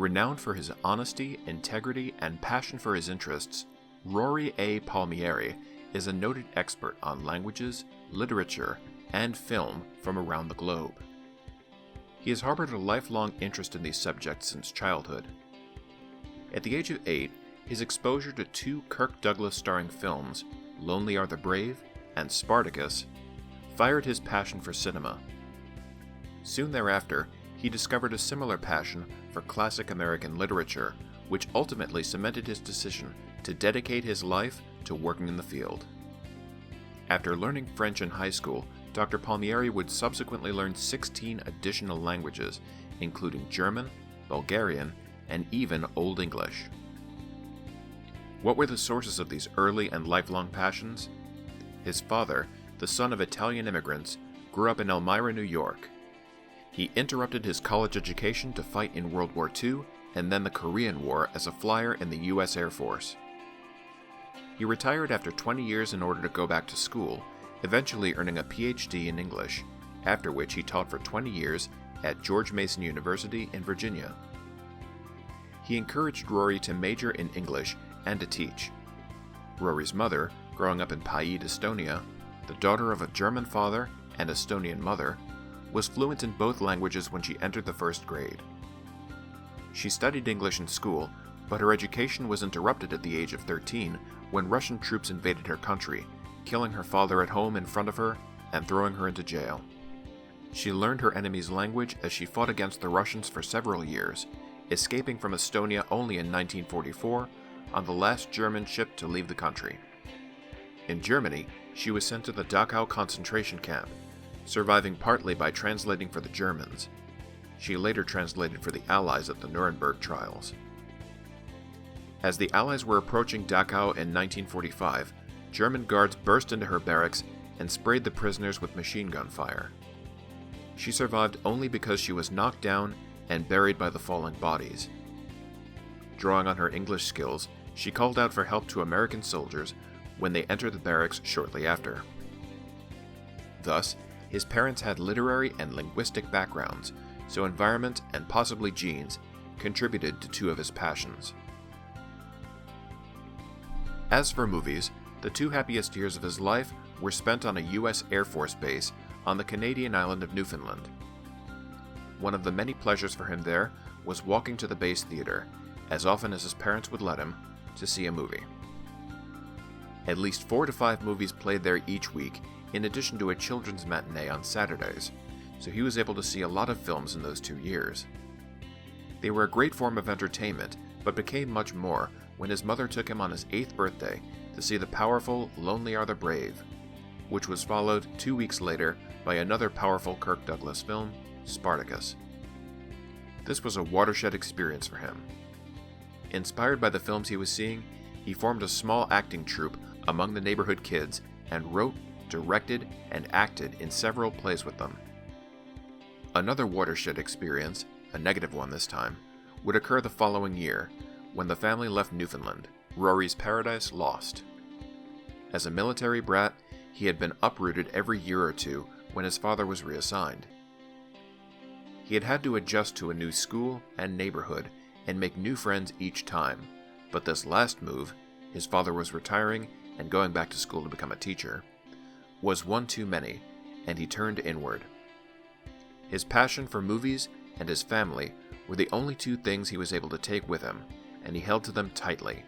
Renowned for his honesty, integrity, and passion for his interests, Rory A. Palmieri is a noted expert on languages, literature, and film from around the globe. He has harbored a lifelong interest in these subjects since childhood. At the age of 8, his exposure to two Kirk Douglas-starring films, Lonely Are the Brave and Spartacus, fired his passion for cinema. Soon thereafter, he discovered a similar passion for classic American literature, which ultimately cemented his decision to dedicate his life to working in the field. After learning French in high school, Dr. Palmieri would subsequently learn 16 additional languages, including German, Bulgarian, and even Old English. What were the sources of these early and lifelong passions? His father, the son of Italian immigrants, grew up in Elmira, New York. He interrupted his college education to fight in World War II and then the Korean War as a flyer in the U.S. Air Force. He retired after 20 years in order to go back to school, eventually earning a PhD in English, after which he taught for 20 years at George Mason University in Virginia. He encouraged Rory to major in English and to teach. Rory's mother, growing up in Paide, Estonia, the daughter of a German father and Estonian mother, was fluent in both languages when she entered the first grade. She studied English in school, but her education was interrupted at the age of 13 when Russian troops invaded her country, killing her father at home in front of her and throwing her into jail. She learned her enemy's language as she fought against the Russians for several years, escaping from Estonia only in 1944 on the last German ship to leave the country. In Germany, she was sent to the Dachau concentration camp, surviving partly by translating for the Germans. She later translated for the Allies at the Nuremberg trials. As the Allies were approaching Dachau in 1945, German guards burst into her barracks and sprayed the prisoners with machine gun fire. She survived only because she was knocked down and buried by the falling bodies. Drawing on her English skills, she called out for help to American soldiers when they entered the barracks shortly after. Thus, his parents had literary and linguistic backgrounds, so environment and possibly genes contributed to two of his passions. As for movies, the two happiest years of his life were spent on a U.S. Air Force base on the Canadian island of Newfoundland. One of the many pleasures for him there was walking to the base theater, as often as his parents would let him, to see a movie. At least 4 to 5 movies played there each week, in addition to a children's matinee on Saturdays, so he was able to see a lot of films in those 2 years. They were a great form of entertainment, but became much more when his mother took him on his 8th birthday to see the powerful Lonely Are the Brave, which was followed 2 weeks later by another powerful Kirk Douglas film, Spartacus. This was a watershed experience for him. Inspired by the films he was seeing, he formed a small acting troupe among the neighborhood kids and wrote, directed, and acted in several plays with them. Another watershed experience, a negative one this time, would occur the following year, when the family left Newfoundland, Rory's Paradise Lost. As a military brat, he had been uprooted every year or two when his father was reassigned. He had had to adjust to a new school and neighborhood and make new friends each time, but this last move, his father was retiring and going back to school to become a teacher, was one too many, and he turned inward. His passion for movies and his family were the only two things he was able to take with him, and he held to them tightly.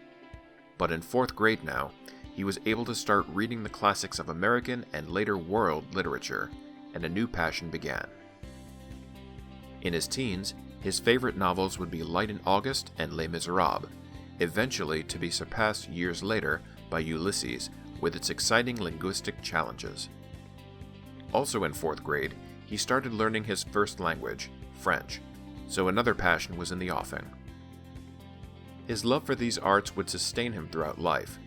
But in 4th grade now, he was able to start reading the classics of American and later world literature, and a new passion began. In his teens, his favorite novels would be Light in August and Les Miserables, eventually to be surpassed years later by Ulysses with its exciting linguistic challenges. Also in 4th grade, he started learning his first language, French, so another passion was in the offing. His love for these arts would sustain him throughout life.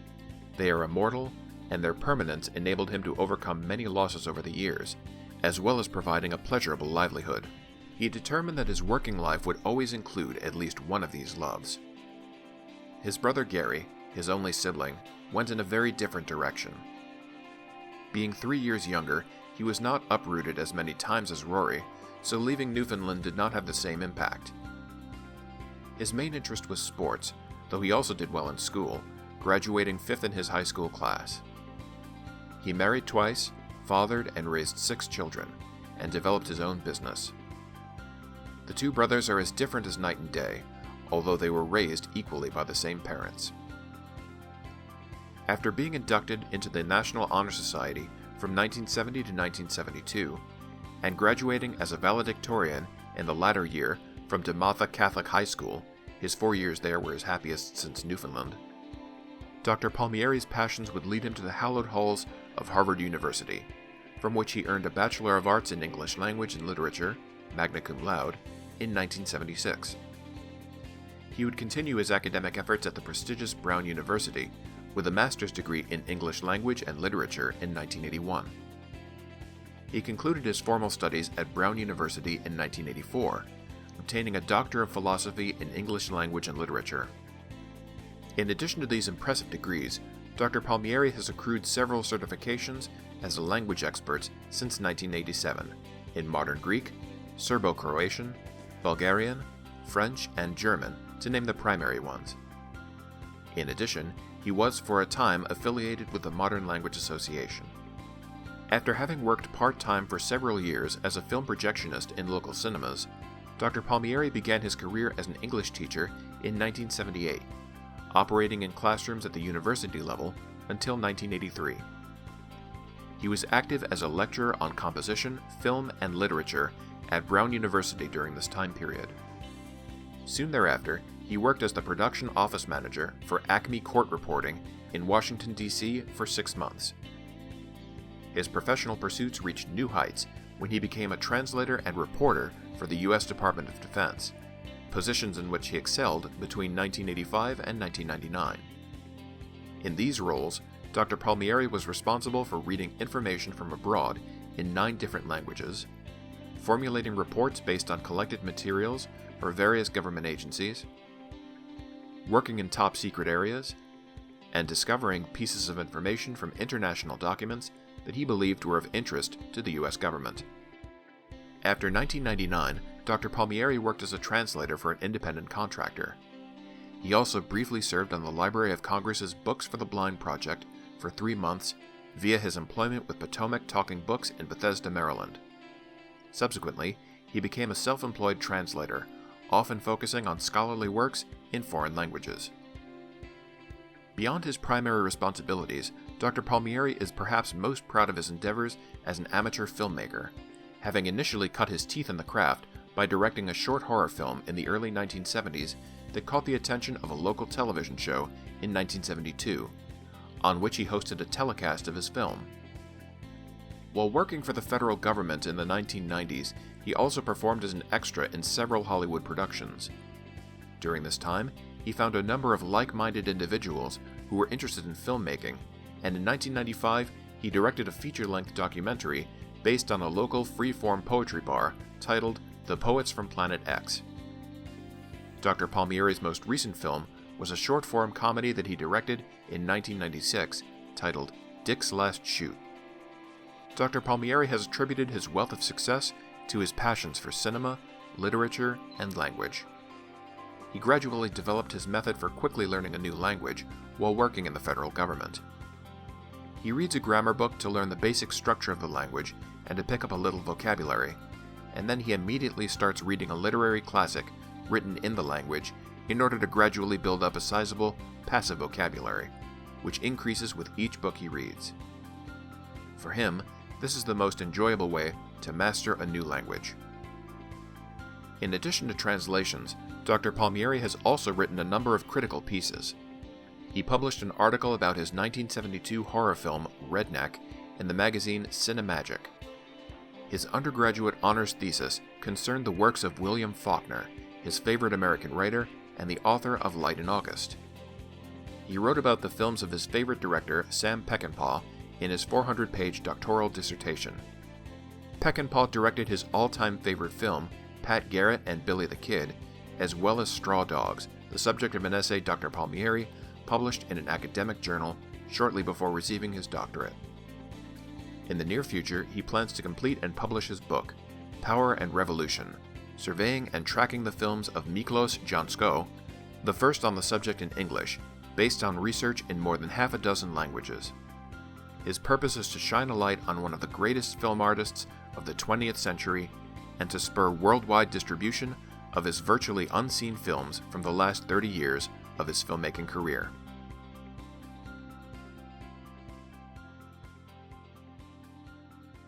They are immortal, and their permanence enabled him to overcome many losses over the years, as well as providing a pleasurable livelihood. He determined that his working life would always include at least one of these loves. His brother Gary, his only sibling, went in a very different direction. Being 3 years younger, he was not uprooted as many times as Rory, so leaving Newfoundland did not have the same impact. His main interest was sports, though he also did well in school, graduating 5th in his high school class. He married twice, fathered and raised 6 children, and developed his own business. The two brothers are as different as night and day, although they were raised equally by the same parents. After being inducted into the National Honor Society from 1970 to 1972, and graduating as a valedictorian in the latter year from DeMatha Catholic High School, his 4 years there were his happiest since Newfoundland, Dr. Palmieri's passions would lead him to the hallowed halls of Harvard University, from which he earned a Bachelor of Arts in English Language and Literature, magna cum laude, in 1976. He would continue his academic efforts at the prestigious Brown University, with a master's degree in English Language and Literature in 1981. He concluded his formal studies at Brown University in 1984, obtaining a Doctor of Philosophy in English Language and Literature. In addition to these impressive degrees, Dr. Palmieri has accrued several certifications as a language expert since 1987 in modern Greek, Serbo-Croatian, Bulgarian, French, and German, to name the primary ones. In addition, he was for a time affiliated with the Modern Language Association. After having worked part-time for several years as a film projectionist in local cinemas, Dr. Palmieri began his career as an English teacher in 1978, operating in classrooms at the university level until 1983. He was active as a lecturer on composition, film, and literature at Brown University during this time period. Soon thereafter, he worked as the production office manager for Acme Court Reporting in Washington, D.C. for 6 months. His professional pursuits reached new heights when he became a translator and reporter for the U.S. Department of Defense, positions in which he excelled between 1985 and 1999. In these roles, Dr. Palmieri was responsible for reading information from abroad in 9 different languages, formulating reports based on collected materials for various government agencies, working in top-secret areas, and discovering pieces of information from international documents that he believed were of interest to the U.S. government. After 1999, Dr. Palmieri worked as a translator for an independent contractor. He also briefly served on the Library of Congress's Books for the Blind project for 3 months via his employment with Potomac Talking Books in Bethesda, Maryland. Subsequently, he became a self-employed translator, often focusing on scholarly works in foreign languages. Beyond his primary responsibilities, Dr. Palmieri is perhaps most proud of his endeavors as an amateur filmmaker, having initially cut his teeth in the craft by directing a short horror film in the early 1970s that caught the attention of a local television show in 1972, on which he hosted a telecast of his film. While working for the federal government in the 1990s, he also performed as an extra in several Hollywood productions. During this time, he found a number of like-minded individuals who were interested in filmmaking, and in 1995, he directed a feature-length documentary based on a local free-form poetry bar titled The Poets from Planet X. Dr. Palmieri's most recent film was a short-form comedy that he directed in 1996 titled Dick's Last Shoot. Dr. Palmieri has attributed his wealth of success to his passions for cinema, literature, and language. He gradually developed his method for quickly learning a new language while working in the federal government. He reads a grammar book to learn the basic structure of the language and to pick up a little vocabulary, and then he immediately starts reading a literary classic written in the language in order to gradually build up a sizable, passive vocabulary, which increases with each book he reads. For him, this is the most enjoyable way to master a new language. In addition to translations, Dr. Palmieri has also written a number of critical pieces. He published an article about his 1972 horror film Redneck in the magazine Cinemagic. His undergraduate honors thesis concerned the works of William Faulkner, his favorite American writer and the author of Light in August. He wrote about the films of his favorite director, Sam Peckinpah, in his 400-page doctoral dissertation. Peckinpah directed his all-time favorite film, Pat Garrett and Billy the Kid, as well as Straw Dogs, the subject of an essay Dr. Palmieri published in an academic journal shortly before receiving his doctorate. In the near future, he plans to complete and publish his book, Power and Revolution: surveying and tracking the films of Miklos Jansko, the first on the subject in English, based on research in more than half a dozen languages. His purpose is to shine a light on one of the greatest film artists of the 20th century and to spur worldwide distribution of his virtually unseen films from the last 30 years of his filmmaking career.